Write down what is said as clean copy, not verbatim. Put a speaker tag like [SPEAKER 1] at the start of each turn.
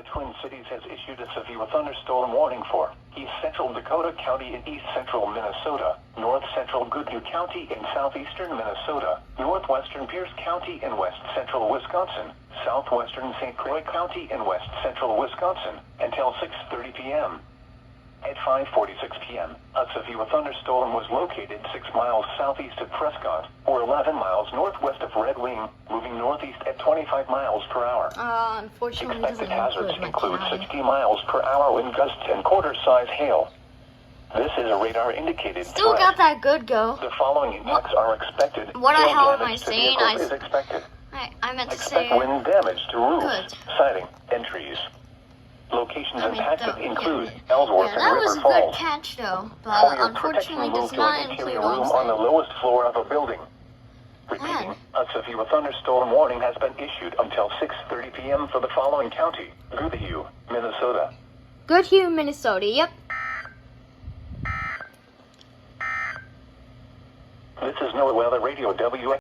[SPEAKER 1] the Twin Cities has issued a severe thunderstorm warning for east central Dakota County in east central Minnesota, north central Goodhue County in southeastern Minnesota, northwestern Pierce County in west central Wisconsin, southwestern St. Croix County in west central Wisconsin, until 6:30 p.m. At 5:46 p.m., a severe thunderstorm was located 6 miles southeast of Prescott, or 11 miles northwest of Red Wing, moving northeast at 25 miles per hour.
[SPEAKER 2] Unfortunately,
[SPEAKER 1] Expected
[SPEAKER 2] doesn't
[SPEAKER 1] hazards include
[SPEAKER 2] county.
[SPEAKER 1] 60 miles per hour wind gusts and quarter-size hail. This is a radar-indicated
[SPEAKER 2] Still
[SPEAKER 1] threat.
[SPEAKER 2] got that good go.
[SPEAKER 1] The following impacts are expected.
[SPEAKER 2] What the
[SPEAKER 1] Hail
[SPEAKER 2] hell am I
[SPEAKER 1] damage to
[SPEAKER 2] saying?
[SPEAKER 1] vehicles is expected.
[SPEAKER 2] I meant to
[SPEAKER 1] Expect
[SPEAKER 2] say.
[SPEAKER 1] wind damage to roofs,
[SPEAKER 2] Good.
[SPEAKER 1] siding, and trees. Locations impacted include
[SPEAKER 2] Yeah,
[SPEAKER 1] Ellsworth
[SPEAKER 2] that
[SPEAKER 1] and
[SPEAKER 2] was
[SPEAKER 1] River
[SPEAKER 2] a good
[SPEAKER 1] Falls.
[SPEAKER 2] catch though,
[SPEAKER 1] For
[SPEAKER 2] but
[SPEAKER 1] your protection,
[SPEAKER 2] unfortunately
[SPEAKER 1] move
[SPEAKER 2] does
[SPEAKER 1] to
[SPEAKER 2] not
[SPEAKER 1] an
[SPEAKER 2] include
[SPEAKER 1] interior room on the
[SPEAKER 2] Olmsted.
[SPEAKER 1] lowest floor of a building. Repeating, a severe thunderstorm warning has been issued until 6:30 p.m. for the following county: Goodhue, Minnesota.
[SPEAKER 2] Goodhue, Minnesota. Yep.
[SPEAKER 1] This is NOAA Weather Radio WX.